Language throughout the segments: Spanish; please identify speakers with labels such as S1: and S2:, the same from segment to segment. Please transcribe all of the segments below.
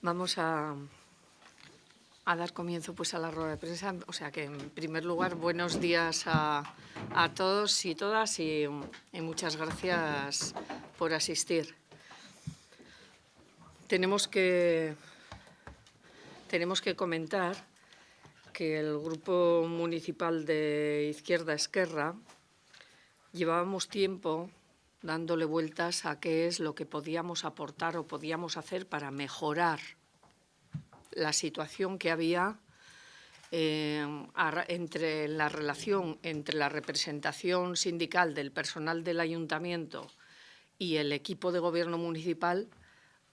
S1: Vamos a dar comienzo pues a la rueda de prensa. O sea que, en primer lugar, buenos días a todos y todas y muchas gracias por asistir. Tenemos que comentar que el Grupo Municipal de Izquierda Esquerra llevábamos tiempo dándole vueltas a qué es lo que podíamos aportar o podíamos hacer para mejorar la situación que había entre la relación entre la representación sindical del personal del ayuntamiento y el equipo de gobierno municipal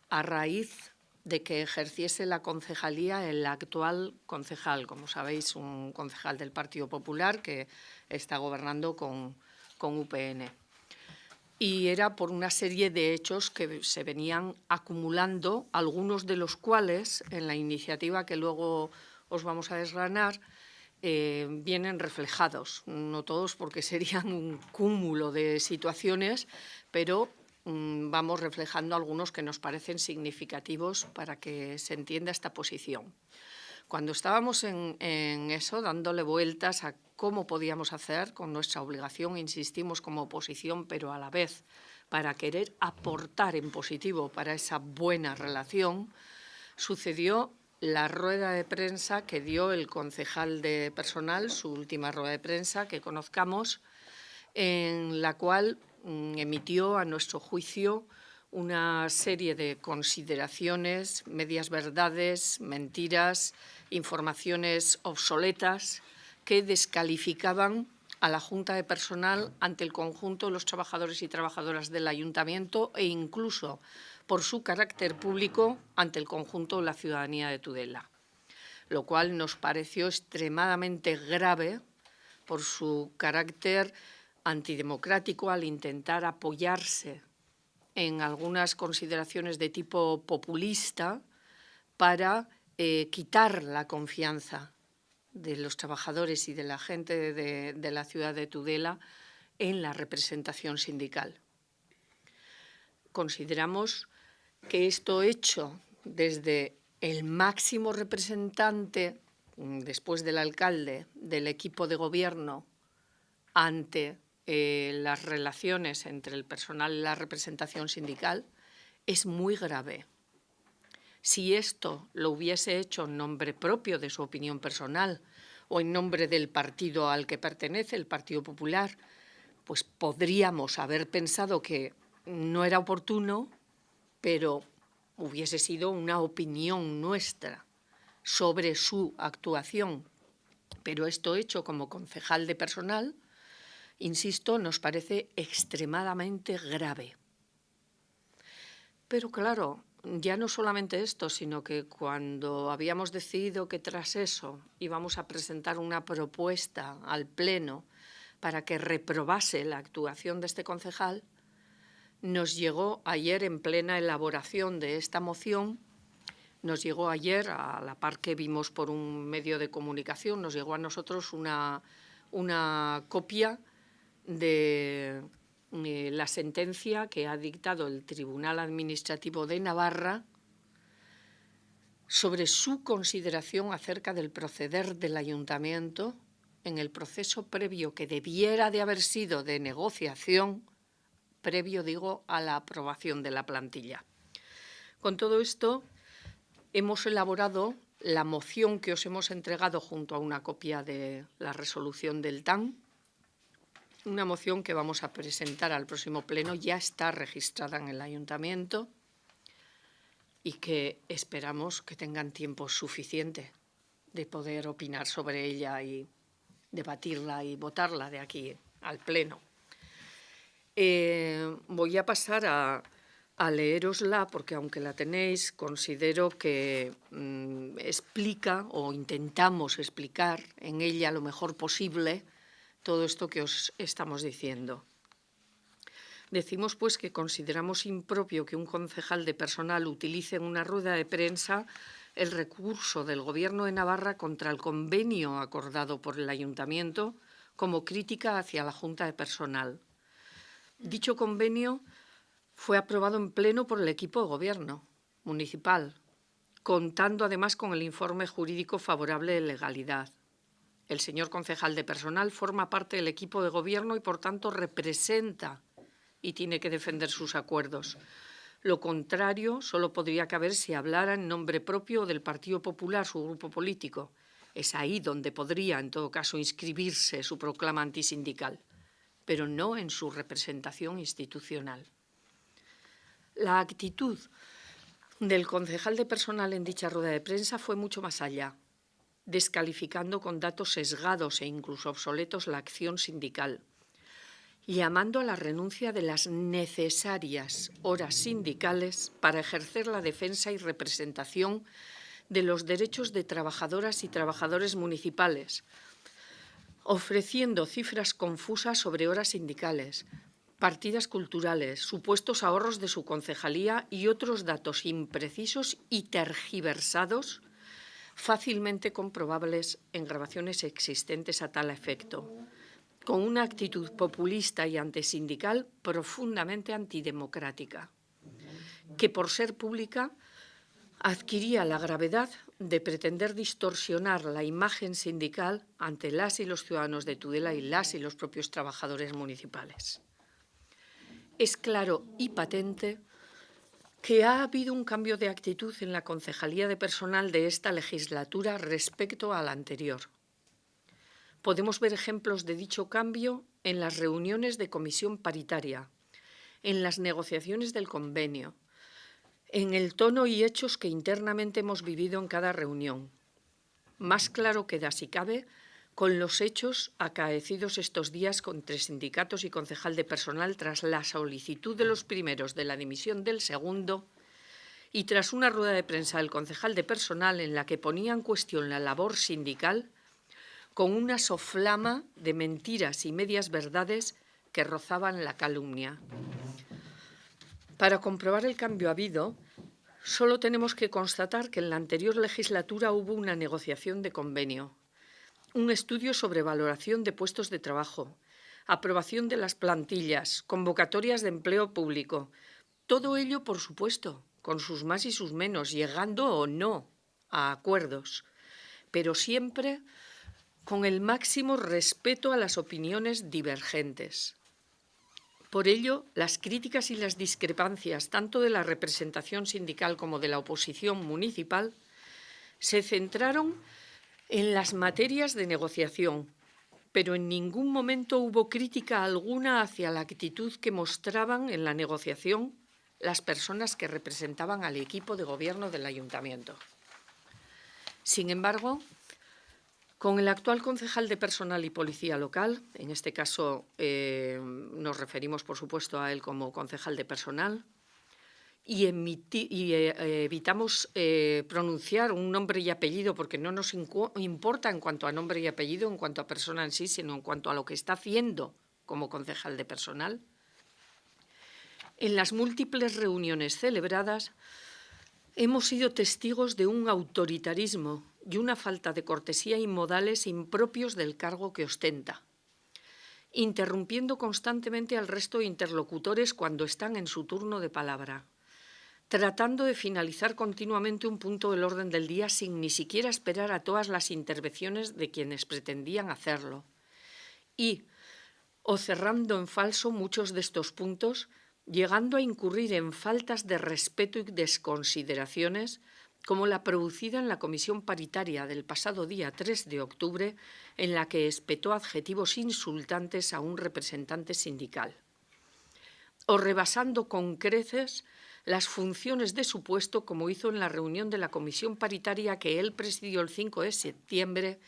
S1: a raíz de que ejerciese la concejalía el actual concejal, como sabéis, un concejal del Partido Popular que está gobernando con UPN. Y era por una serie de hechos que se venían acumulando, algunos de los cuales, en la iniciativa que luego os vamos a desgranar, vienen reflejados. No todos, porque serían un cúmulo de situaciones, pero vamos reflejando algunos que nos parecen significativos para que se entienda esta posición. Cuando estábamos en eso, dándole vueltas a cómo podíamos hacer con nuestra obligación, insistimos, como oposición, pero a la vez para querer aportar en positivo para esa buena relación, sucedió la rueda de prensa que dio el concejal de personal, su última rueda de prensa que conozcamos, en la cual emitió, a nuestro juicio, una serie de consideraciones, medias verdades, mentiras, informaciones obsoletas que descalificaban a la Junta de Personal ante el conjunto de los trabajadores y trabajadoras del Ayuntamiento e incluso, por su carácter público, ante el conjunto de la ciudadanía de Tudela, lo cual nos pareció extremadamente grave por su carácter antidemocrático al intentar apoyarse en algunas consideraciones de tipo populista para quitar la confianza de los trabajadores y de la gente de la ciudad de Tudela en la representación sindical. Consideramos que esto hecho desde el máximo representante, después del alcalde, del equipo de gobierno, ante las relaciones entre el personal y la representación sindical, es muy grave. Si esto lo hubiese hecho en nombre propio de su opinión personal o en nombre del partido al que pertenece, el Partido Popular, pues podríamos haber pensado que no era oportuno, pero hubiese sido una opinión nuestra sobre su actuación. Pero esto hecho como concejal de personal, insisto, nos parece extremadamente grave. Pero claro, ya no solamente esto, sino que cuando habíamos decidido que tras eso íbamos a presentar una propuesta al Pleno para que reprobase la actuación de este concejal, nos llegó ayer, en plena elaboración de esta moción, nos llegó ayer, a la par que vimos por un medio de comunicación, nos llegó a nosotros una copia de la sentencia que ha dictado el Tribunal Administrativo de Navarra sobre su consideración acerca del proceder del Ayuntamiento en el proceso previo que debiera de haber sido de negociación, previo, digo, a la aprobación de la plantilla. Con todo esto, hemos elaborado la moción que os hemos entregado junto a una copia de la resolución del TAN, una moción que vamos a presentar al próximo pleno, ya está registrada en el Ayuntamiento y que esperamos que tengan tiempo suficiente de poder opinar sobre ella y debatirla y votarla de aquí al pleno. Voy a pasar a leérosla porque, aunque la tenéis, considero que explica, o intentamos explicar en ella lo mejor posible, todo esto que os estamos diciendo. Decimos, pues, que consideramos impropio que un concejal de personal utilice en una rueda de prensa el recurso del Gobierno de Navarra contra el convenio acordado por el Ayuntamiento como crítica hacia la Junta de Personal. Dicho convenio fue aprobado en pleno por el equipo de gobierno municipal, contando además con el informe jurídico favorable de legalidad. El señor concejal de personal forma parte del equipo de gobierno y, por tanto, representa y tiene que defender sus acuerdos. Lo contrario solo podría caber si hablara en nombre propio del Partido Popular, su grupo político. Es ahí donde podría, en todo caso, inscribirse su proclama antisindical, pero no en su representación institucional. La actitud del concejal de personal en dicha rueda de prensa fue mucho más allá, descalificando con datos sesgados e incluso obsoletos la acción sindical, llamando a la renuncia de las necesarias horas sindicales para ejercer la defensa y representación de los derechos de trabajadoras y trabajadores municipales, ofreciendo cifras confusas sobre horas sindicales, partidas culturales, supuestos ahorros de su concejalía y otros datos imprecisos y tergiversados, fácilmente comprobables en grabaciones existentes a tal efecto, con una actitud populista y antisindical profundamente antidemocrática, que por ser pública adquiría la gravedad de pretender distorsionar la imagen sindical ante las y los ciudadanos de Tudela y las y los propios trabajadores municipales. Es claro y patente que ha habido un cambio de actitud en la concejalía de personal de esta legislatura respecto a la anterior. Podemos ver ejemplos de dicho cambio en las reuniones de comisión paritaria, en las negociaciones del convenio, en el tono y hechos que internamente hemos vivido en cada reunión. Más claro queda, si cabe, con los hechos acaecidos estos días entre sindicatos y concejal de personal tras la solicitud de los primeros de la dimisión del segundo y tras una rueda de prensa del concejal de personal en la que ponía en cuestión la labor sindical con una soflama de mentiras y medias verdades que rozaban la calumnia. Para comprobar el cambio habido, solo tenemos que constatar que en la anterior legislatura hubo una negociación de convenio, un estudio sobre valoración de puestos de trabajo, aprobación de las plantillas, convocatorias de empleo público. Todo ello, por supuesto, con sus más y sus menos, llegando o no a acuerdos, pero siempre con el máximo respeto a las opiniones divergentes. Por ello, las críticas y las discrepancias, tanto de la representación sindical como de la oposición municipal, se centraron en las materias de negociación, pero en ningún momento hubo crítica alguna hacia la actitud que mostraban en la negociación las personas que representaban al equipo de gobierno del ayuntamiento. Sin embargo, con el actual concejal de personal y policía local, en este caso nos referimos, por supuesto, a él como concejal de personal, y evitamos pronunciar un nombre y apellido porque no nos importa en cuanto a nombre y apellido, en cuanto a persona en sí, sino en cuanto a lo que está haciendo como concejal de personal. En las múltiples reuniones celebradas hemos sido testigos de un autoritarismo y una falta de cortesía y modales impropios del cargo que ostenta, interrumpiendo constantemente al resto de interlocutores cuando están en su turno de palabra, tratando de finalizar continuamente un punto del orden del día sin ni siquiera esperar a todas las intervenciones de quienes pretendían hacerlo, o cerrando en falso muchos de estos puntos, llegando a incurrir en faltas de respeto y desconsideraciones como la producida en la comisión paritaria del pasado día 3 de octubre, en la que espetó adjetivos insultantes a un representante sindical, o rebasando con creces las funciones de su puesto, como hizo en la reunión de la comisión paritaria que él presidió el 5 de septiembre,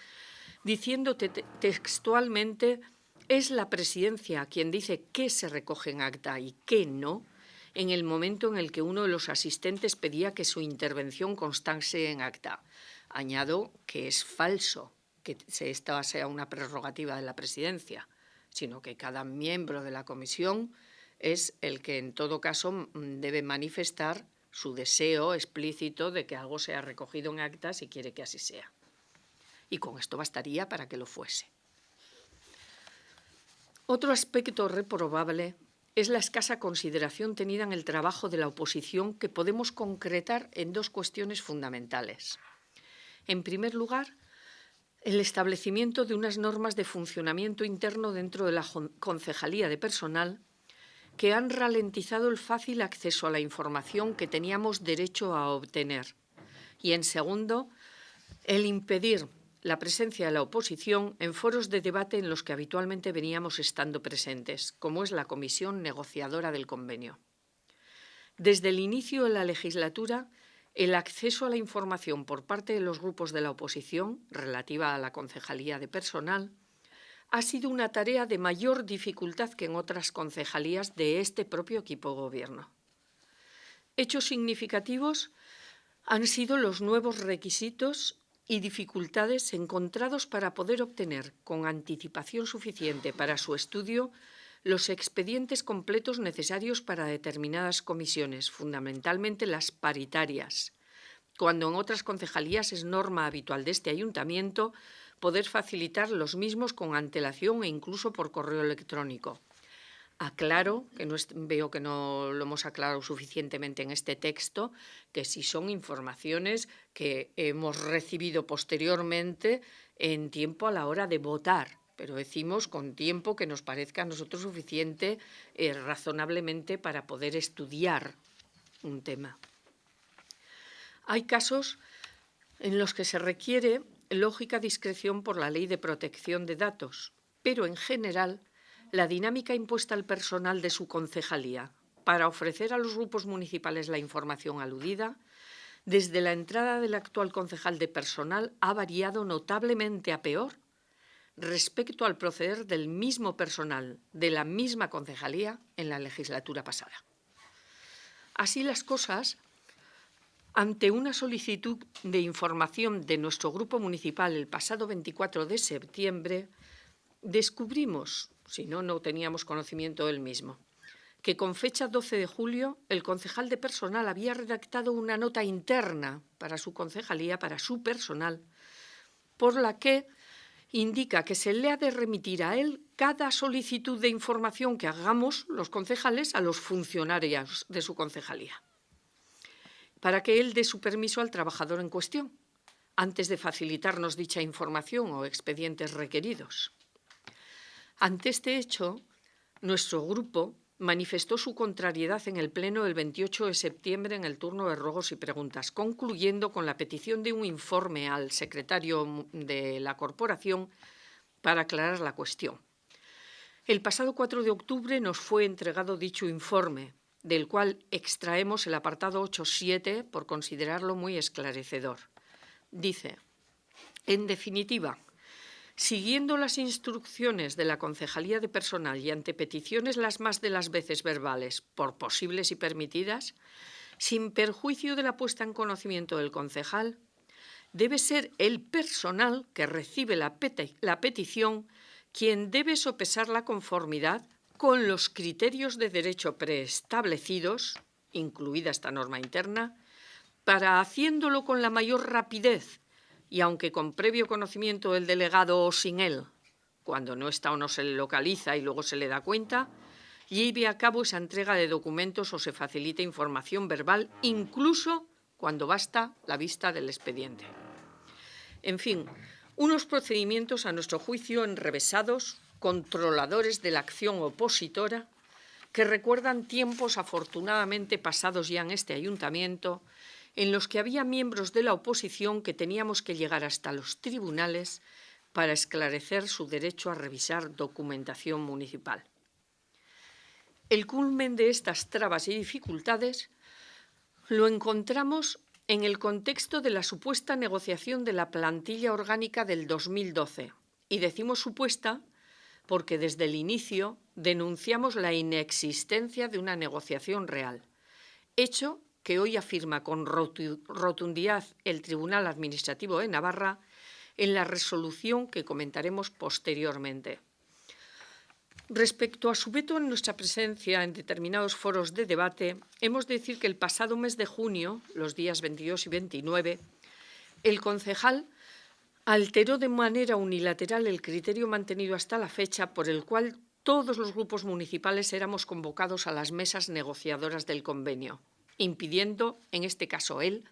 S1: diciendo textualmente: es la presidencia quien dice qué se recoge en acta y qué no, en el momento en el que uno de los asistentes pedía que su intervención constase en acta. Añado que es falso que esta sea una prerrogativa de la presidencia, sino que cada miembro de la comisión es el que en todo caso debe manifestar su deseo explícito de que algo sea recogido en acta si quiere que así sea. Y con esto bastaría para que lo fuese. Otro aspecto reprobable es la escasa consideración tenida en el trabajo de la oposición, que podemos concretar en dos cuestiones fundamentales. En primer lugar, el establecimiento de unas normas de funcionamiento interno dentro de la Concejalía de Personal que han ralentizado el fácil acceso a la información que teníamos derecho a obtener. Y, en segundo, el impedir la presencia de la oposición en foros de debate en los que habitualmente veníamos estando presentes, como es la Comisión Negociadora del Convenio. Desde el inicio de la legislatura, el acceso a la información por parte de los grupos de la oposición, relativa a la Concejalía de Personal, ha sido una tarea de mayor dificultad que en otras concejalías de este propio equipo de gobierno. Hechos significativos han sido los nuevos requisitos y dificultades encontrados para poder obtener con anticipación suficiente para su estudio los expedientes completos necesarios para determinadas comisiones, fundamentalmente las paritarias, cuando en otras concejalías es norma habitual de este ayuntamiento poder facilitar los mismos con antelación e incluso por correo electrónico. Aclaro, que veo que no lo hemos aclarado suficientemente en este texto, que si son informaciones que hemos recibido posteriormente en tiempo a la hora de votar, pero decimos con tiempo que nos parezca a nosotros suficiente razonablemente para poder estudiar un tema. Hay casos en los que se requiere lógica discreción por la Ley de Protección de Datos, pero en general la dinámica impuesta al personal de su concejalía para ofrecer a los grupos municipales la información aludida, desde la entrada del actual concejal de personal ha variado notablemente a peor respecto al proceder del mismo personal de la misma concejalía en la legislatura pasada. Así las cosas, ante una solicitud de información de nuestro grupo municipal el pasado 24 de septiembre, descubrimos, si no teníamos conocimiento del mismo, que con fecha 12 de julio el concejal de personal había redactado una nota interna para su concejalía, para su personal, por la que indica que se le ha de remitir a él cada solicitud de información que hagamos los concejales a los funcionarios de su concejalía, para que él dé su permiso al trabajador en cuestión, antes de facilitarnos dicha información o expedientes requeridos. Ante este hecho, nuestro grupo manifestó su contrariedad en el pleno del 28 de septiembre en el turno de ruegos y preguntas, concluyendo con la petición de un informe al secretario de la corporación para aclarar la cuestión. El pasado 4 de octubre nos fue entregado dicho informe, del cual extraemos el apartado 8.7 por considerarlo muy esclarecedor. Dice, en definitiva, siguiendo las instrucciones de la Concejalía de Personal y ante peticiones las más de las veces verbales, por posibles y permitidas, sin perjuicio de la puesta en conocimiento del concejal, debe ser el personal que recibe la petición quien debe sopesar la conformidad con los criterios de derecho preestablecidos, incluida esta norma interna, para, haciéndolo con la mayor rapidez y aunque con previo conocimiento del delegado o sin él, cuando no está o no se le localiza y luego se le da cuenta, lleve a cabo esa entrega de documentos o se facilite información verbal, incluso cuando basta la vista del expediente. En fin, unos procedimientos a nuestro juicio enrevesados, controladores de la acción opositora, que recuerdan tiempos afortunadamente pasados ya en este ayuntamiento, en los que había miembros de la oposición que teníamos que llegar hasta los tribunales para esclarecer su derecho a revisar documentación municipal. El culmen de estas trabas y dificultades lo encontramos en el contexto de la supuesta negociación de la plantilla orgánica del 2012. Y decimos supuesta porque desde el inicio denunciamos la inexistencia de una negociación real, hecho que hoy afirma con rotundidad el Tribunal Administrativo de Navarra en la resolución que comentaremos posteriormente. Respecto a su veto en nuestra presencia en determinados foros de debate, hemos de decir que el pasado mes de junio, los días 22 y 29, el concejal alteró de manera unilateral el criterio mantenido hasta la fecha por el cual todos los grupos municipales éramos convocados a las mesas negociadoras del convenio, impidiendo, en este caso él,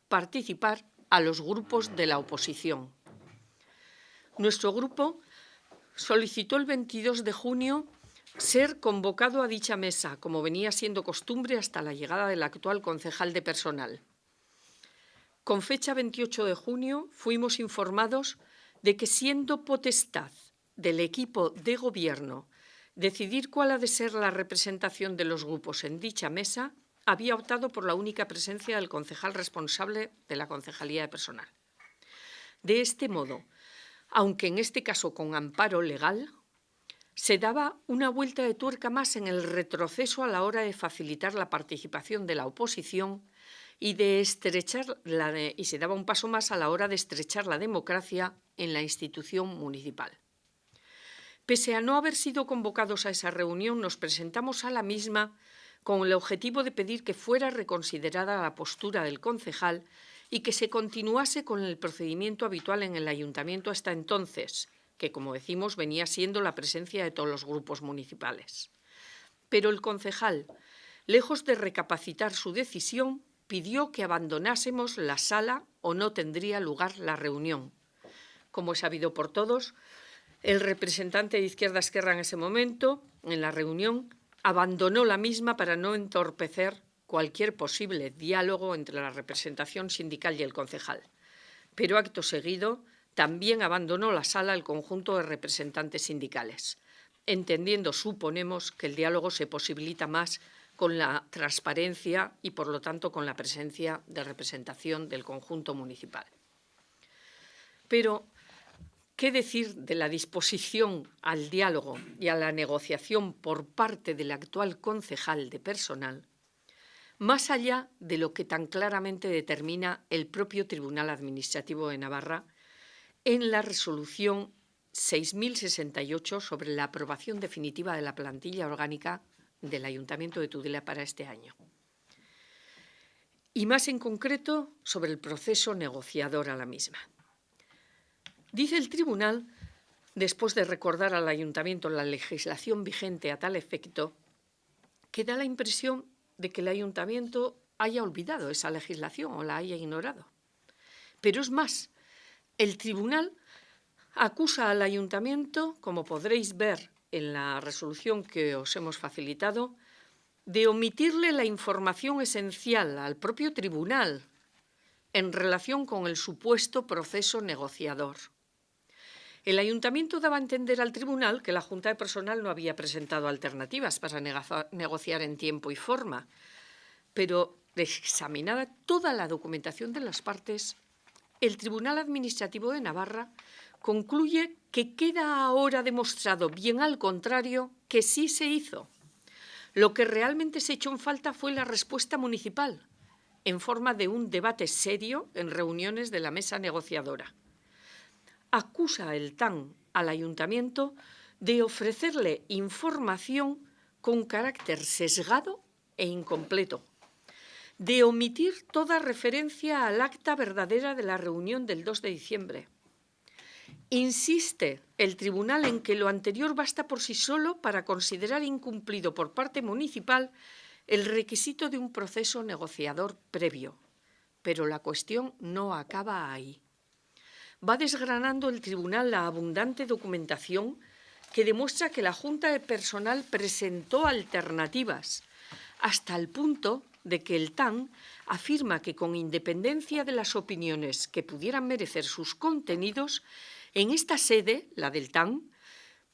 S1: participar a los grupos de la oposición. Nuestro grupo solicitó el 22 de junio ser convocado a dicha mesa, como venía siendo costumbre hasta la llegada del actual concejal de personal. Con fecha 28 de junio fuimos informados de que, siendo potestad del equipo de gobierno decidir cuál ha de ser la representación de los grupos en dicha mesa, había optado por la única presencia del concejal responsable de la Concejalía de Personal. De este modo, aunque en este caso con amparo legal, se daba una vuelta de tuerca más en el retroceso a la hora de facilitar la participación de la oposición y se daba un paso más a la hora de estrechar la democracia en la institución municipal. Pese a no haber sido convocados a esa reunión, nos presentamos a la misma con el objetivo de pedir que fuera reconsiderada la postura del concejal y que se continuase con el procedimiento habitual en el ayuntamiento hasta entonces, que, como decimos, venía siendo la presencia de todos los grupos municipales. Pero el concejal, lejos de recapacitar su decisión, pidió que abandonásemos la sala o no tendría lugar la reunión. Como es sabido por todos, el representante de Izquierda Esquerra en ese momento, en la reunión, abandonó la misma para no entorpecer cualquier posible diálogo entre la representación sindical y el concejal. Pero acto seguido también abandonó la sala el conjunto de representantes sindicales, entendiendo, suponemos, que el diálogo se posibilita más con la transparencia y, por lo tanto, con la presencia de representación del conjunto municipal. Pero ¿qué decir de la disposición al diálogo y a la negociación por parte del actual concejal de personal, más allá de lo que tan claramente determina el propio Tribunal Administrativo de Navarra en la resolución 6068 sobre la aprobación definitiva de la plantilla orgánica del Ayuntamiento de Tudela para este año? Y más en concreto sobre el proceso negociador a la misma. Dice el Tribunal, después de recordar al Ayuntamiento la legislación vigente a tal efecto, que da la impresión de que el Ayuntamiento haya olvidado esa legislación o la haya ignorado. Pero es más, el Tribunal acusa al Ayuntamiento, como podréis ver en la resolución que os hemos facilitado, de omitirle la información esencial al propio Tribunal en relación con el supuesto proceso negociador. El Ayuntamiento daba a entender al Tribunal que la Junta de Personal no había presentado alternativas para negociar en tiempo y forma, pero examinada toda la documentación de las partes, el Tribunal Administrativo de Navarra concluye que queda ahora demostrado, bien al contrario, que sí se hizo. Lo que realmente se echó en falta fue la respuesta municipal, en forma de un debate serio en reuniones de la mesa negociadora. Acusa el TAN al Ayuntamiento de ofrecerle información con carácter sesgado e incompleto, de omitir toda referencia al acta verdadera de la reunión del 2 de diciembre. Insiste el Tribunal en que lo anterior basta por sí solo para considerar incumplido por parte municipal el requisito de un proceso negociador previo. Pero la cuestión no acaba ahí. Va desgranando el Tribunal la abundante documentación que demuestra que la Junta de Personal presentó alternativas, hasta el punto de que el TAN afirma que, con independencia de las opiniones que pudieran merecer sus contenidos, en esta sede, la del TAN,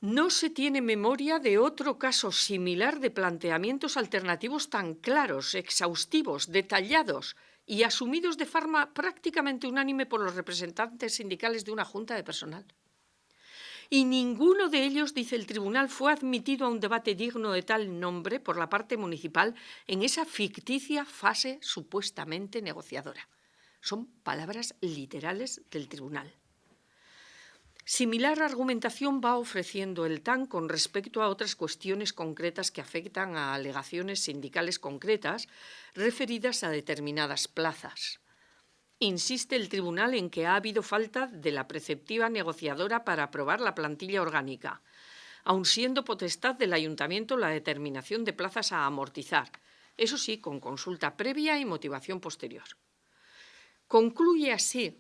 S1: no se tiene memoria de otro caso similar de planteamientos alternativos tan claros, exhaustivos, detallados y asumidos de forma prácticamente unánime por los representantes sindicales de una Junta de Personal. Y ninguno de ellos, dice el Tribunal, fue admitido a un debate digno de tal nombre por la parte municipal en esa ficticia fase supuestamente negociadora. Son palabras literales del Tribunal. Similar argumentación va ofreciendo el TAN con respecto a otras cuestiones concretas que afectan a alegaciones sindicales concretas referidas a determinadas plazas. Insiste el Tribunal en que ha habido falta de la preceptiva negociadora para aprobar la plantilla orgánica, aun siendo potestad del Ayuntamiento la determinación de plazas a amortizar, eso sí, con consulta previa y motivación posterior. Concluye así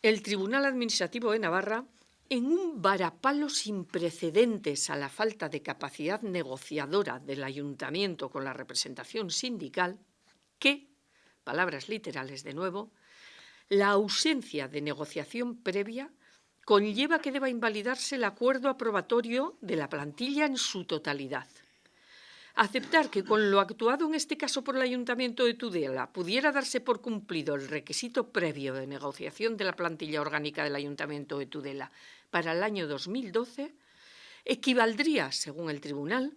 S1: el Tribunal Administrativo de Navarra en un varapalo sin precedentes a la falta de capacidad negociadora del Ayuntamiento con la representación sindical que, palabras literales de nuevo, la ausencia de negociación previa conlleva que deba invalidarse el acuerdo aprobatorio de la plantilla en su totalidad. Aceptar que con lo actuado en este caso por el Ayuntamiento de Tudela pudiera darse por cumplido el requisito previo de negociación de la plantilla orgánica del Ayuntamiento de Tudela para el año 2012 equivaldría, según el Tribunal,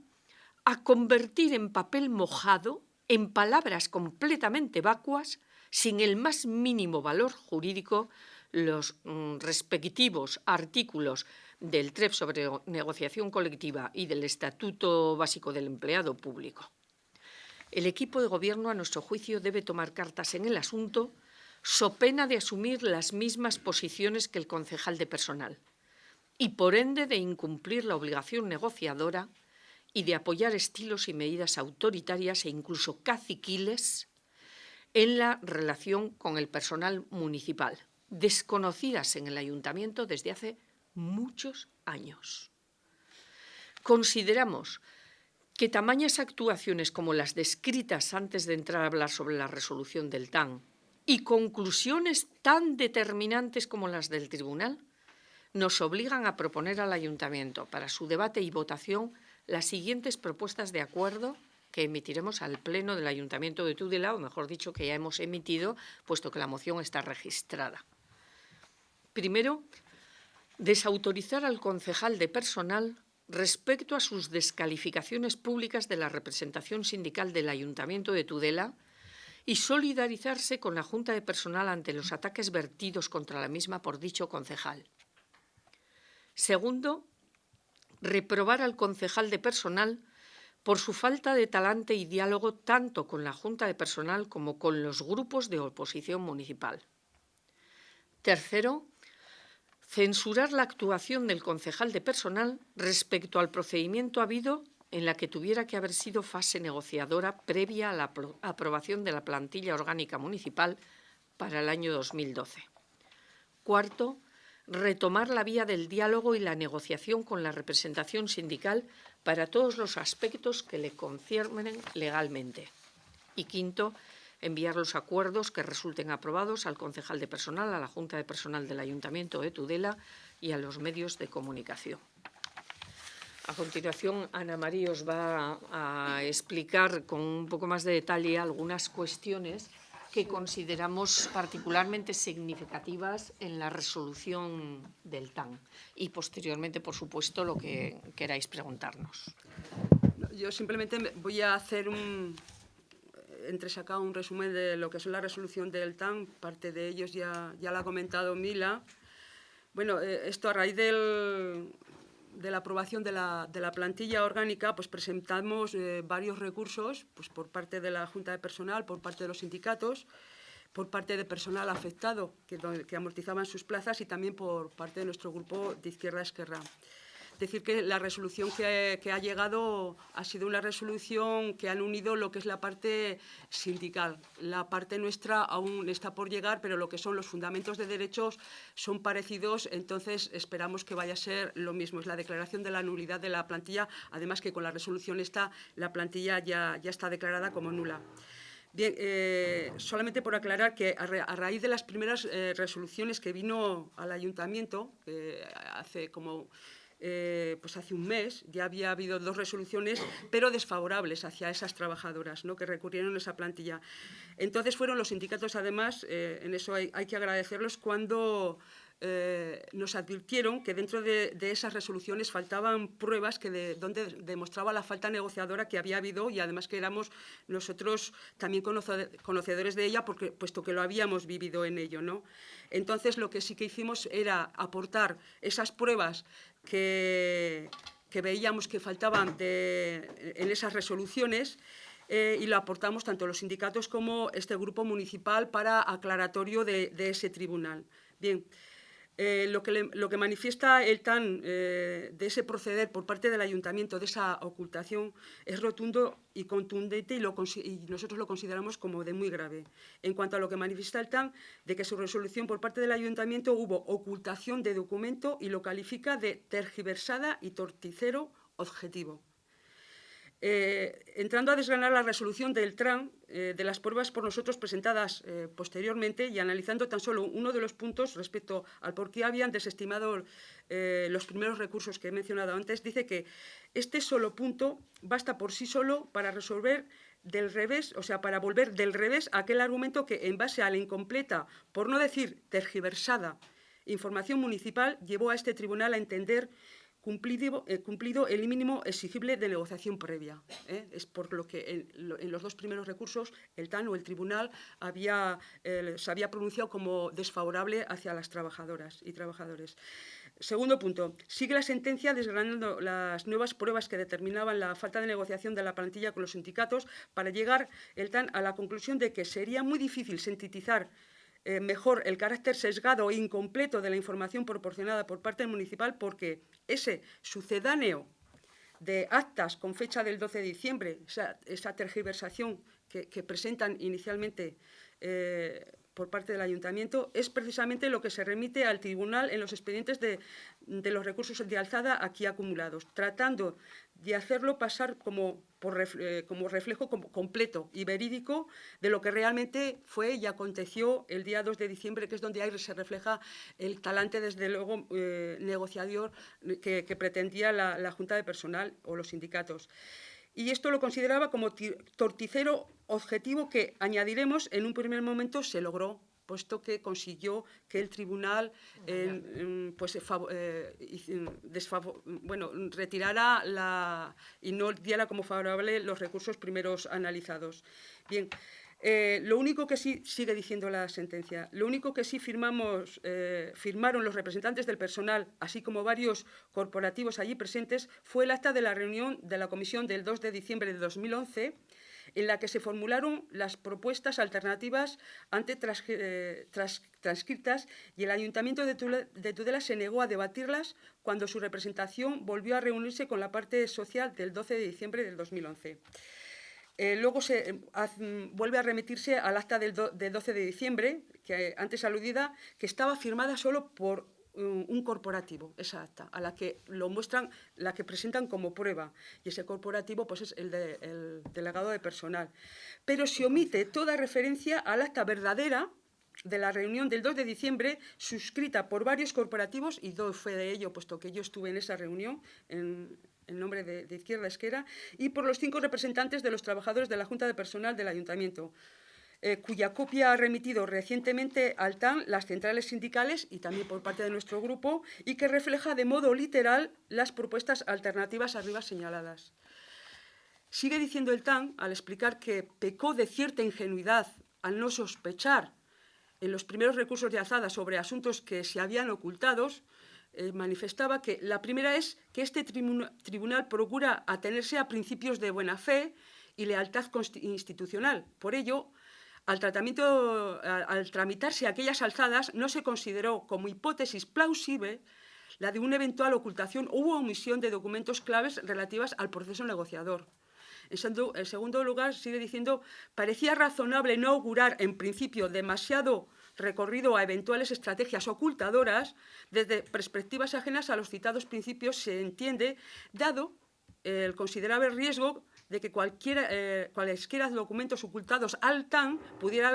S1: a convertir en papel mojado, en palabras completamente vacuas, sin el más mínimo valor jurídico, los respectivos artículos del TREP sobre negociación colectiva y del Estatuto Básico del Empleado Público. El equipo de gobierno, a nuestro juicio, debe tomar cartas en el asunto, so pena de asumir las mismas posiciones que el concejal de personal y, por ende, de incumplir la obligación negociadora y de apoyar estilos y medidas autoritarias e incluso caciquiles en la relación con el personal municipal, desconocidas en el Ayuntamiento desde hace muchos años. Consideramos que tamañas actuaciones como las descritas antes de entrar a hablar sobre la resolución del TAN y conclusiones tan determinantes como las del Tribunal nos obligan a proponer al Ayuntamiento para su debate y votación las siguientes propuestas de acuerdo que emitiremos al Pleno del Ayuntamiento de Tudela, o mejor dicho, que ya hemos emitido, puesto que la moción está registrada. Primero, desautorizar al concejal de personal respecto a sus descalificaciones públicas de la representación sindical del Ayuntamiento de Tudela y solidarizarse con la Junta de Personal ante los ataques vertidos contra la misma por dicho concejal. Segundo, reprobar al concejal de personal por su falta de talante y diálogo tanto con la Junta de Personal como con los grupos de oposición municipal. Tercero, censurar la actuación del concejal de personal respecto al procedimiento habido en la que tuviera que haber sido fase negociadora previa a la aprobación de la plantilla orgánica municipal para el año 2012. Cuarto, retomar la vía del diálogo y la negociación con la representación sindical para todos los aspectos que le conciernen legalmente. Y quinto, enviar los acuerdos que resulten aprobados al concejal de personal, a la Junta de Personal del Ayuntamiento de Tudela y a los medios de comunicación. A continuación, Ana María os va a explicar con un poco más de detalle algunas cuestiones que consideramos particularmente significativas en la resolución del TAN y posteriormente, por supuesto, lo que queráis preguntarnos.
S2: Yo simplemente voy a hacer entresacar un resumen de lo que es la resolución del TAN. Parte de ellos ya la ha comentado Mila. Bueno, esto a raíz de la aprobación de la plantilla orgánica, pues presentamos varios recursos pues, por parte de la Junta de Personal, por parte de los sindicatos, por parte de personal afectado que amortizaban sus plazas y también por parte de nuestro grupo de Izquierda Esquerra. Decir que la resolución que ha llegado ha sido una resolución que han unido lo que es la parte sindical. La parte nuestra aún está por llegar, pero lo que son los fundamentos de derechos son parecidos, entonces esperamos que vaya a ser lo mismo. Es la declaración de la nulidad de la plantilla, además que con la resolución esta, la plantilla ya está declarada como nula. Bien, solamente por aclarar que a raíz de las primeras resoluciones que vino al ayuntamiento, hace como... pues hace un mes ya había habido 2 resoluciones, pero desfavorables hacia esas trabajadoras, ¿no?, que recurrieron a esa plantilla. Entonces fueron los sindicatos, además, en eso hay que agradecerlos, cuando nos advirtieron que dentro de esas resoluciones faltaban pruebas donde demostraba la falta negociadora que había habido y además que éramos nosotros también conocedores de ella, puesto que lo habíamos vivido en ello, ¿no? Entonces lo que sí que hicimos era aportar esas pruebas que veíamos que faltaban en esas resoluciones y lo aportamos tanto los sindicatos como este grupo municipal para aclaratorio de ese tribunal. Bien, Lo que manifiesta el TAN de ese proceder por parte del Ayuntamiento, de esa ocultación, es rotundo y contundente y nosotros lo consideramos como de muy grave. En cuanto a lo que manifiesta el TAN, de que su resolución por parte del Ayuntamiento hubo ocultación de documento y lo califica de tergiversada y torticero objetivo. Entrando a desgranar la resolución del TRAN, de las pruebas por nosotros presentadas posteriormente y analizando tan solo uno de los puntos respecto al por qué habían desestimado los primeros recursos que he mencionado antes, dice que este solo punto basta por sí solo para resolver del revés, o sea, para volver del revés a aquel argumento que, en base a la incompleta, por no decir tergiversada, información municipal, llevó a este tribunal a entender cumplido el mínimo exigible de negociación previa. Es por lo que en los dos primeros recursos el TAN o el tribunal se había pronunciado como desfavorable hacia las trabajadoras y trabajadores. Segundo punto, sigue la sentencia desgranando las nuevas pruebas que determinaban la falta de negociación de la plantilla con los sindicatos para llegar el TAN a la conclusión de que sería muy difícil sintetizar mejor el carácter sesgado e incompleto de la información proporcionada por parte del municipal, porque ese sucedáneo de actas con fecha del 12 de diciembre, esa tergiversación que presentan inicialmente por parte del Ayuntamiento, es precisamente lo que se remite al tribunal en los expedientes de los recursos de alzada aquí acumulados, tratando de hacerlo pasar como reflejo completo y verídico de lo que realmente fue y aconteció el día 2 de diciembre, que es donde ahí se refleja el talante, desde luego, negociador que pretendía la Junta de Personal o los sindicatos. Y esto lo consideraba como torticero objetivo que, añadiremos, en un primer momento se logró, puesto que consiguió que el tribunal retirara y no diera como favorable los recursos primeros analizados. Bien, lo único que sí, sigue diciendo la sentencia, lo único que sí firmaron los representantes del personal, así como varios corporativos allí presentes, fue el acta de la reunión de la comisión del 2 de diciembre de 2011, en la que se formularon las propuestas alternativas antes transcritas, y el Ayuntamiento de Tudela se negó a debatirlas cuando su representación volvió a reunirse con la parte social del 12 de diciembre del 2011. Luego se vuelve a remitirse al acta del 12 de diciembre, que antes aludida, que estaba firmada solo por un corporativo, esa acta, a la que lo muestran, la que presentan como prueba, y ese corporativo pues es el delegado de personal. Pero se omite toda referencia al acta verdadera de la reunión del 2 de diciembre, suscrita por varios corporativos, y doy fe de ello, puesto que yo estuve en esa reunión, en nombre de Izquierda Esquerra, y por los 5 representantes de los trabajadores de la Junta de Personal del Ayuntamiento, cuya copia ha remitido recientemente al TAN las centrales sindicales y también por parte de nuestro grupo, y que refleja de modo literal las propuestas alternativas arriba señaladas. Sigue diciendo el TAN, al explicar que pecó de cierta ingenuidad al no sospechar en los primeros recursos de alzada sobre asuntos que se habían ocultados, manifestaba que la primera es que este tribunal procura atenerse a principios de buena fe y lealtad institucional. Por ello, al tramitarse aquellas alzadas, no se consideró como hipótesis plausible la de una eventual ocultación u omisión de documentos claves relativas al proceso negociador. En segundo lugar, sigue diciendo, parecía razonable no augurar en principio demasiado recorrido a eventuales estrategias ocultadoras desde perspectivas ajenas a los citados principios, se entiende, dado el considerable riesgo de que cualesquiera documentos ocultados al TAN pudiera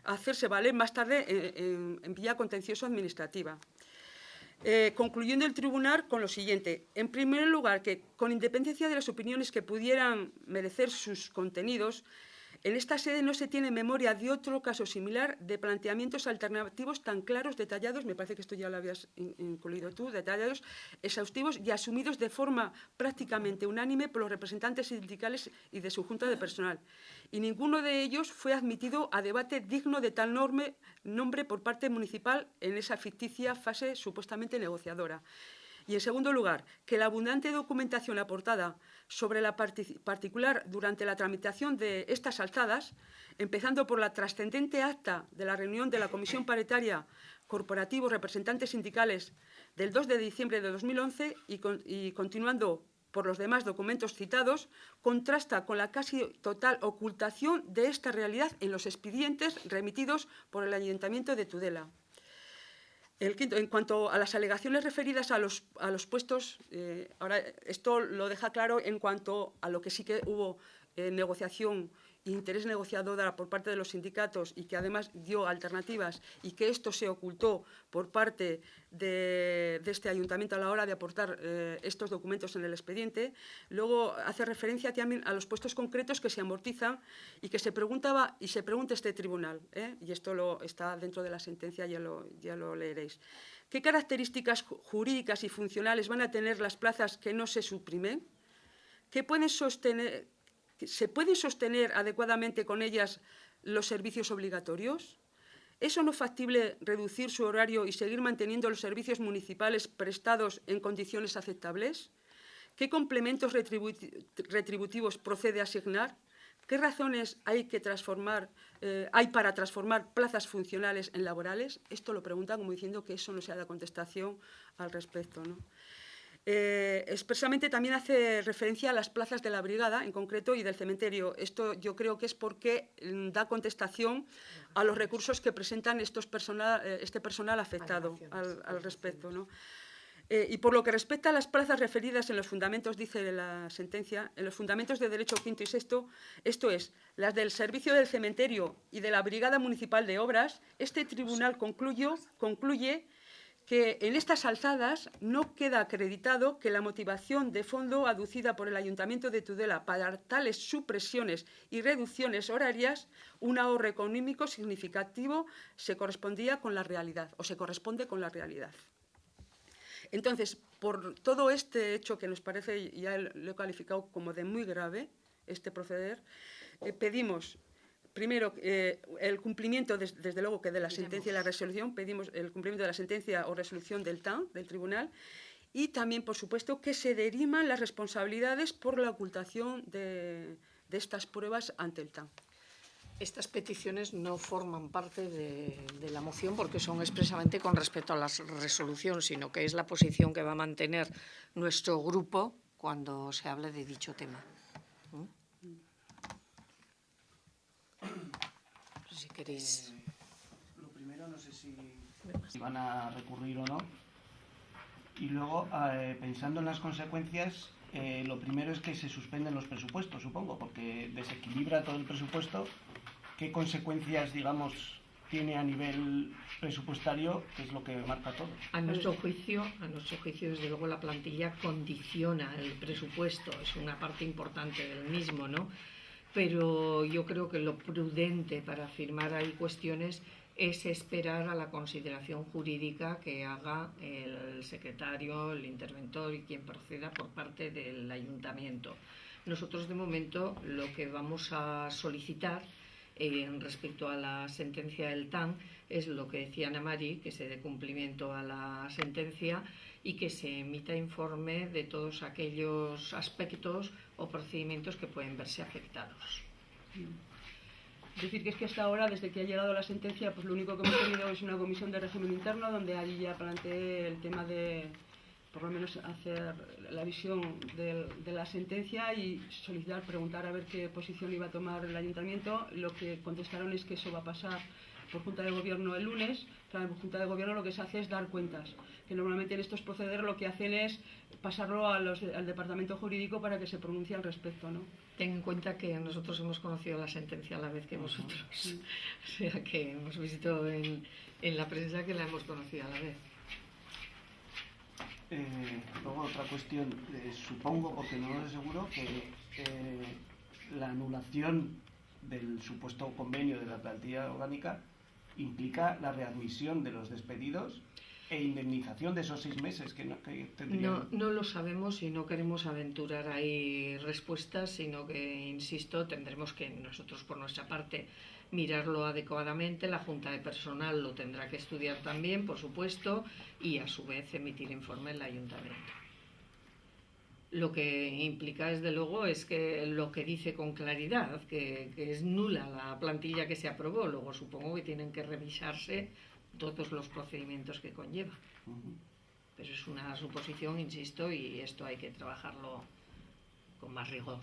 S2: hacerse valer más tarde en vía contencioso-administrativa. Concluyendo el tribunal con lo siguiente. En primer lugar, que con independencia de las opiniones que pudieran merecer sus contenidos, en esta sede no se tiene memoria de otro caso similar de planteamientos alternativos tan claros, detallados, me parece que esto ya lo habías incluido tú, detallados, exhaustivos y asumidos de forma prácticamente unánime por los representantes sindicales y de su Junta de Personal. Y ninguno de ellos fue admitido a debate digno de tal nombre por parte municipal en esa ficticia fase supuestamente negociadora. Y, en segundo lugar, que la abundante documentación aportada sobre la particular durante la tramitación de estas alzadas, empezando por la trascendente acta de la reunión de la Comisión Paritaria corporativos, representantes sindicales del 2 de diciembre de 2011 y continuando por los demás documentos citados, contrasta con la casi total ocultación de esta realidad en los expedientes remitidos por el Ayuntamiento de Tudela. El quinto, en cuanto a las alegaciones referidas a los puestos, ahora esto lo deja claro en cuanto a lo que sí que hubo negociación interés negociador por parte de los sindicatos y que además dio alternativas y que esto se ocultó por parte de este ayuntamiento a la hora de aportar estos documentos en el expediente. Luego hace referencia también a los puestos concretos que se amortizan y que se pregunta este tribunal, y esto está dentro de la sentencia, ya lo leeréis. ¿Qué características jurídicas y funcionales van a tener las plazas que no se suprimen? ¿Se pueden sostener adecuadamente con ellas los servicios obligatorios? ¿Es o no factible reducir su horario y seguir manteniendo los servicios municipales prestados en condiciones aceptables? ¿Qué complementos retributivos procede asignar? ¿Qué razones hay para transformar plazas funcionales en laborales? Esto lo preguntan como diciendo que eso no se ha dado contestación al respecto, ¿no? Expresamente también hace referencia a las plazas de la brigada, en concreto, y del cementerio. Esto yo creo que es porque da contestación a los recursos que presentan este personal afectado al respecto, ¿no? Y por lo que respecta a las plazas referidas en los fundamentos, dice la sentencia, en los fundamentos de derecho quinto y sexto, esto es, las del servicio del cementerio y de la Brigada Municipal de Obras, este tribunal concluye que en estas alzadas no queda acreditado que la motivación de fondo aducida por el Ayuntamiento de Tudela para tales supresiones y reducciones horarias, un ahorro económico significativo, se correspondía con la realidad, o se corresponde con la realidad. Entonces, por todo este hecho que nos parece, ya lo he calificado como de muy grave, este proceder, pedimos... Primero, el cumplimiento, desde luego, que de la sentencia y la resolución, pedimos el cumplimiento de la sentencia o resolución del TAN, del tribunal, y también, por supuesto, que se diriman las responsabilidades por la ocultación de estas pruebas ante el TAN.
S1: Estas peticiones no forman parte de la moción porque son expresamente con respecto a la resolución, sino que es la posición que va a mantener nuestro grupo cuando se hable de dicho tema. Si queréis.
S3: Lo primero, no sé si van a recurrir o no. Y luego, pensando en las consecuencias, lo primero es que se suspenden los presupuestos, supongo, porque desequilibra todo el presupuesto. ¿Qué consecuencias, digamos, tiene a nivel presupuestario, que es lo que marca todo?
S1: A nuestro juicio, desde luego, la plantilla condiciona el presupuesto, es una parte importante del mismo, ¿no? Pero yo creo que lo prudente para afirmar ahí cuestiones es esperar a la consideración jurídica que haga el secretario, el interventor y quien proceda por parte del ayuntamiento. Nosotros, de momento, lo que vamos a solicitar respecto a la sentencia del TAN es lo que decía Ana Mari, que se dé cumplimiento a la sentencia y que se emita informe de todos aquellos aspectos o procedimientos que pueden verse afectados.
S2: Es decir, que es que hasta ahora, desde que ha llegado la sentencia, pues lo único que hemos tenido es una comisión de régimen interno donde allí ya planteé el tema de, por lo menos, hacer la visión de la sentencia y solicitar, preguntar a ver qué posición iba a tomar el ayuntamiento. Lo que contestaron es que eso va a pasar por Junta de Gobierno el lunes. Claro, en Junta de Gobierno lo que se hace es dar cuentas, que normalmente en estos procederes lo que hacen es pasarlo al Departamento Jurídico para que se pronuncie al respecto, ¿no?
S1: Ten en cuenta que nosotros hemos conocido la sentencia a la vez que vosotros, o sea que hemos visto en la prensa que la hemos conocido a la vez.
S3: Luego otra cuestión, supongo, porque no lo sé seguro, que la anulación del supuesto convenio de la plantilla orgánica implica la readmisión de los despedidos e indemnización de esos 6 meses que tendrían.
S1: No lo sabemos y no queremos aventurar ahí respuestas, sino que, insisto, tendremos que nosotros por nuestra parte mirarlo adecuadamente, la Junta de Personal lo tendrá que estudiar también, por supuesto, y a su vez emitir informe el Ayuntamiento. Lo que implica, desde luego, es que lo que dice con claridad, que es nula la plantilla que se aprobó. Luego supongo que tienen que revisarse todos los procedimientos que conlleva. Pero es una suposición, insisto, y esto hay que trabajarlo con más rigor,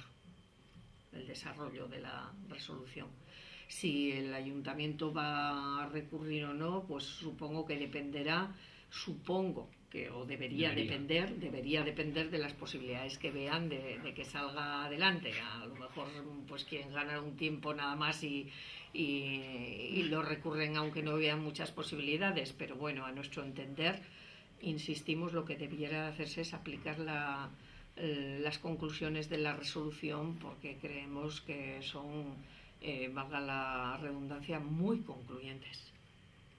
S1: el desarrollo de la resolución. Si el ayuntamiento va a recurrir o no, pues supongo que dependerá, debería depender de las posibilidades que vean de que salga adelante. A lo mejor pues quieren ganar un tiempo nada más y lo recurren aunque no vean muchas posibilidades, pero bueno, a nuestro entender, insistimos, lo que debiera hacerse es aplicar las conclusiones de la resolución, porque creemos que son, valga la redundancia, muy concluyentes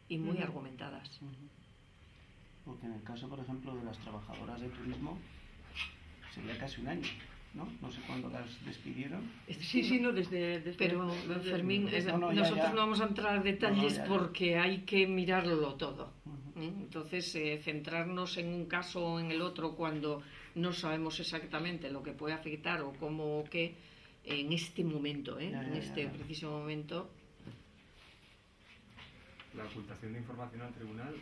S1: y muy argumentadas.
S3: Porque en el caso, por ejemplo, de las trabajadoras de turismo, sería casi un año, ¿no? No sé cuándo las despidieron.
S2: Sí, no, desde
S1: pero, Fermín, nosotros no vamos a entrar en detalles porque hay que mirarlo todo. Entonces, centrarnos en un caso o en el otro cuando no sabemos exactamente lo que puede afectar o cómo o qué, en este momento, preciso momento.
S4: La ocultación de información al tribunal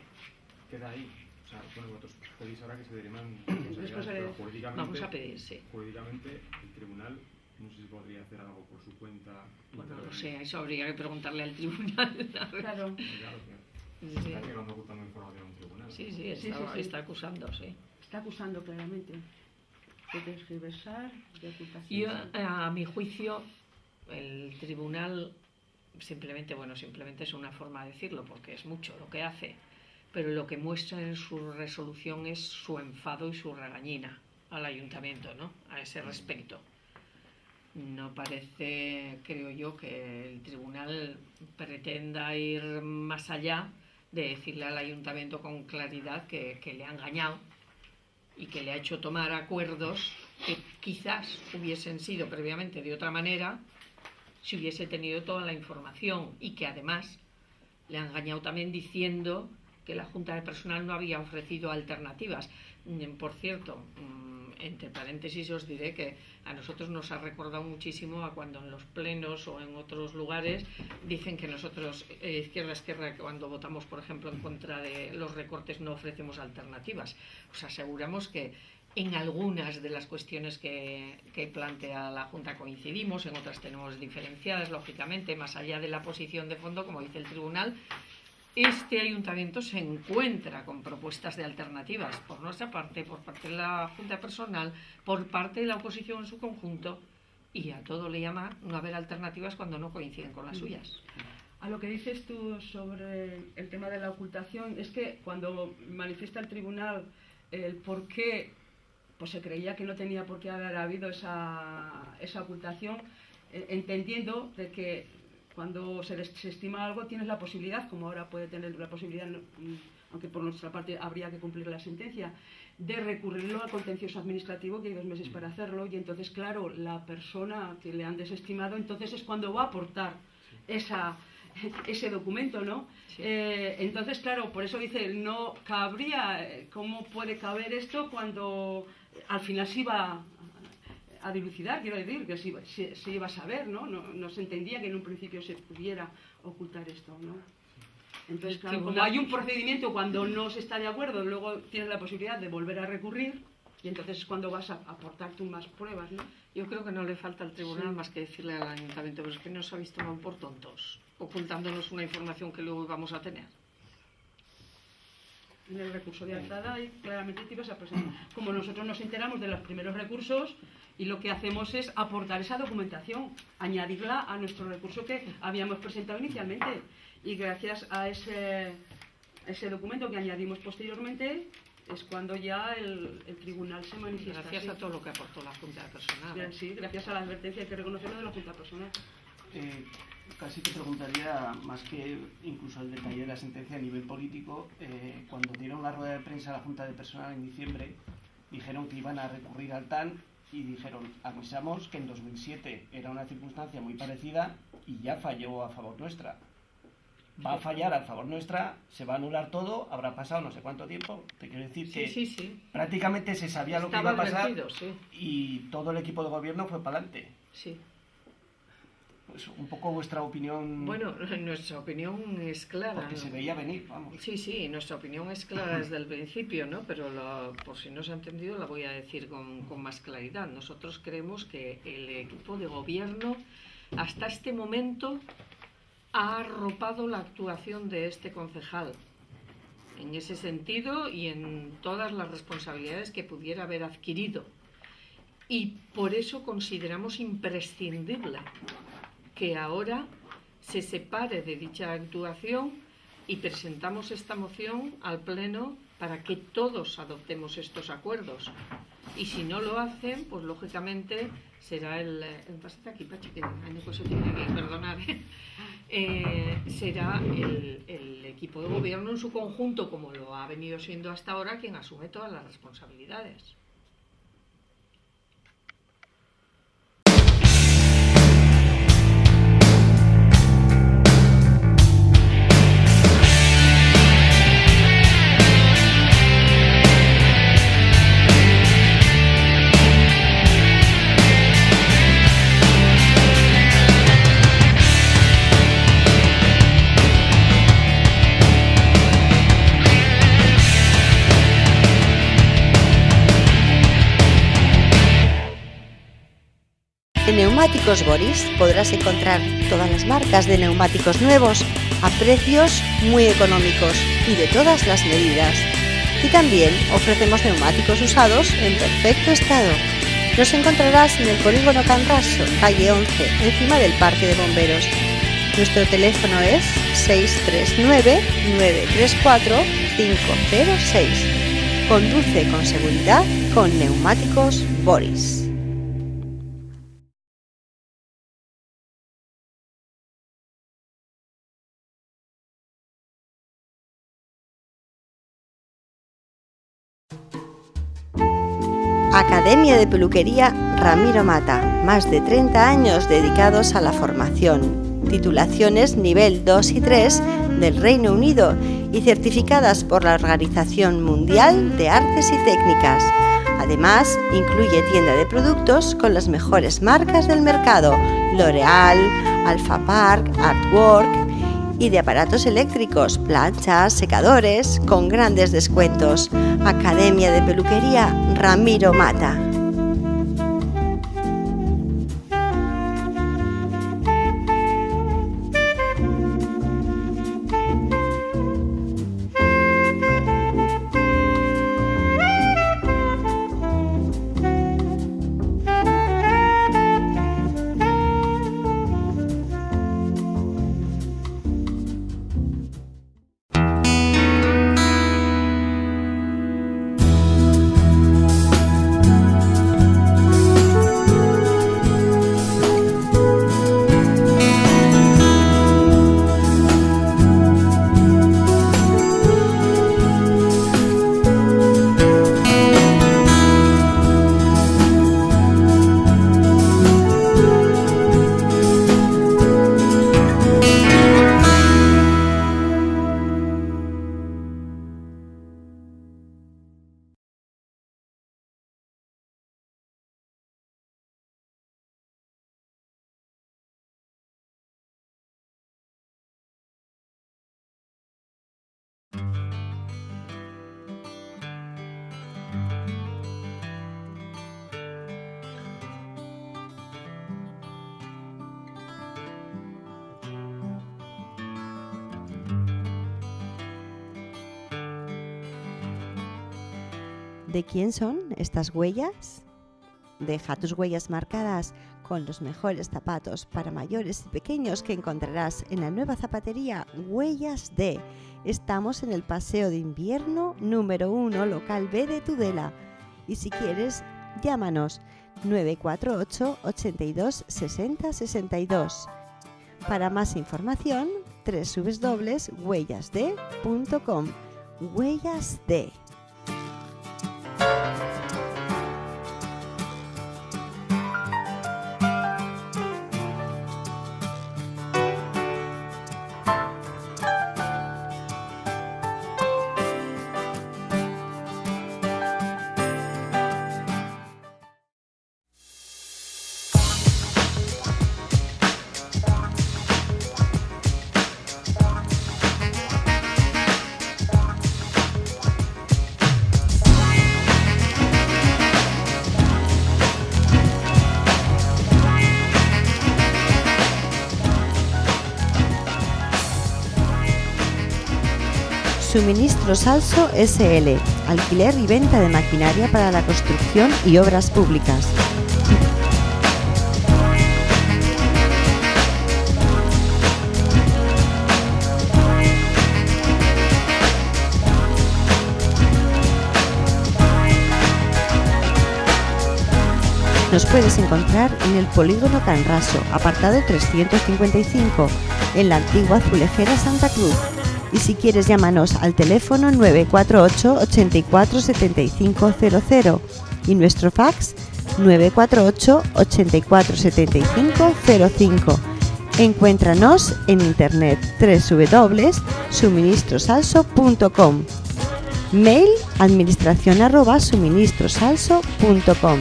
S4: queda ahí. O sea, bueno, vosotros pedís ahora que se derivan pero jurídicamente,
S1: vamos a pedir, sí.
S4: Jurídicamente, el tribunal, no sé si podría hacer algo por su cuenta.
S1: Bueno, no sé, eso habría que preguntarle al tribunal.
S2: Claro.
S4: Sí. Está llegando ocultando información a un tribunal.
S1: Sí, está acusando, sí.
S2: Está acusando claramente de tergiversar, de ocultación.
S1: Yo, a mi juicio, el tribunal simplemente es una forma de decirlo, porque es mucho lo que hace, pero lo que muestra en su resolución es su enfado y su regañina al ayuntamiento, ¿no? A ese respecto. No parece, creo yo, que el tribunal pretenda ir más allá de decirle al ayuntamiento con claridad que le ha engañado y que le ha hecho tomar acuerdos que quizás hubiesen sido previamente de otra manera si hubiese tenido toda la información, y que además le ha engañado también diciendo que la Junta de Personal no había ofrecido alternativas. Por cierto, entre paréntesis os diré que a nosotros nos ha recordado muchísimo a cuando en los plenos o en otros lugares dicen que nosotros, Izquierda, cuando votamos, por ejemplo, en contra de los recortes, no ofrecemos alternativas. Os aseguramos que en algunas de las cuestiones que plantea la Junta coincidimos, en otras tenemos diferenciadas, lógicamente, más allá de la posición de fondo, como dice el tribunal. Este ayuntamiento se encuentra con propuestas de alternativas por nuestra parte, por parte de la Junta Personal, por parte de la oposición en su conjunto, y a todo le llama no haber alternativas cuando no coinciden con las suyas.
S2: A lo que dices tú sobre el tema de la ocultación, es que cuando manifiesta el tribunal el por qué, pues se creía que no tenía por qué haber habido esa ocultación, entendiendo de que cuando se estima algo tienes la posibilidad, como ahora puede tener la posibilidad, aunque por nuestra parte habría que cumplir la sentencia, de recurrirlo al contencioso administrativo, que hay 2 meses para hacerlo, y entonces, claro, la persona que le han desestimado, entonces es cuando va a aportar ese documento, ¿no?
S1: Sí.
S2: Entonces, claro, por eso dice, no cabría, ¿cómo puede caber esto cuando al final se iba a dilucidar? Quiero decir, que se iba a saber, ¿no? No se entendía que en un principio se pudiera ocultar esto, ¿no? Entonces, claro, como hay un procedimiento cuando no se está de acuerdo, luego tienes la posibilidad de volver a recurrir, y entonces es cuando vas a aportar tú más pruebas, ¿no?
S1: Yo creo que no le falta al tribunal más que decirle al ayuntamiento, pero es que nos habéis tomado por tontos, ocultándonos una información que luego íbamos a tener.
S2: En el recurso de alzada y claramente te ibas a presentar. Como nosotros nos enteramos de los primeros recursos, y lo que hacemos es aportar esa documentación, añadirla a nuestro recurso que habíamos presentado inicialmente, y gracias a ese documento que añadimos posteriormente es cuando ya el tribunal se manifiesta.
S1: Gracias a todo lo que aportó la Junta de Personal.
S2: Sí, gracias a la advertencia, hay que reconocerlo, de la Junta de Personal.
S3: Casi te preguntaría, más que incluso el detalle de la sentencia a nivel político, cuando dieron la rueda de prensa a la Junta de Personal en diciembre, dijeron que iban a recurrir al TAN y dijeron, avisamos que en 2007 era una circunstancia muy parecida y ya falló a favor nuestra. Va a fallar a favor nuestra, se va a anular todo, habrá pasado no sé cuánto tiempo. Te quiero decir que prácticamente se sabía lo que iba a pasar, y todo el equipo de gobierno fue para adelante.
S1: Sí.
S3: pues, un poco vuestra opinión.
S1: Bueno, nuestra opinión es clara.
S3: Porque se veía venir, vamos.
S1: Sí, nuestra opinión es clara desde el principio, ¿no? Pero por si no se ha entendido, la voy a decir con más claridad. Nosotros creemos que el equipo de gobierno, hasta este momento, ha arropado la actuación de este concejal. En ese sentido y en todas las responsabilidades que pudiera haber adquirido. Y por eso consideramos imprescindible que ahora se separe de dicha actuación y presentamos esta moción al Pleno para que todos adoptemos estos acuerdos. Y si no lo hacen, pues lógicamente será pásate aquí, Pachi, que Añeco se tiene que perdonar, será el equipo de gobierno en su conjunto, como lo ha venido siendo hasta ahora, quien asume todas las responsabilidades.
S5: En Neumáticos Boris podrás encontrar todas las marcas de neumáticos nuevos a precios muy económicos y de todas las medidas. Y también ofrecemos neumáticos usados en perfecto estado. Nos encontrarás en el polígono Can Raso, calle 11, encima del Parque de Bomberos. Nuestro teléfono es 639-934-506. Conduce con seguridad con Neumáticos Boris. Academia de Peluquería Ramiro Mata, más de 30 años dedicados a la formación, titulaciones nivel 2 y 3 del Reino Unido y certificadas por la Organización Mundial de Artes y Técnicas. Además, incluye tienda de productos con las mejores marcas del mercado, L'Oreal, Alpha Park, Artwork, y de aparatos eléctricos, planchas, secadores, con grandes descuentos. Academia de Peluquería Ramiro Mata. ¿De quién son estas huellas? Deja tus huellas marcadas con los mejores zapatos para mayores y pequeños que encontrarás en la nueva zapatería Huellas D. Estamos en el Paseo de Invierno número 1, local B de Tudela. Y si quieres, llámanos 948 82 60 62. Para más información, www.huellasd.com. Huellas D. Suministros Also SL, alquiler y venta de maquinaria para la construcción y obras públicas. Nos puedes encontrar en el Polígono Can Raso, apartado 355, en la antigua Azulejera Santa Cruz. Y si quieres, llámanos al teléfono 948 84 7500 y nuestro fax 948 84 7505. Encuéntranos en internet www.suministrosalso.com. Mail administración@suministrosalso.com.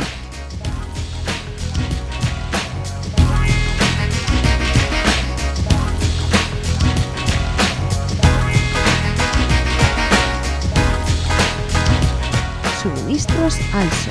S5: Suministros Also.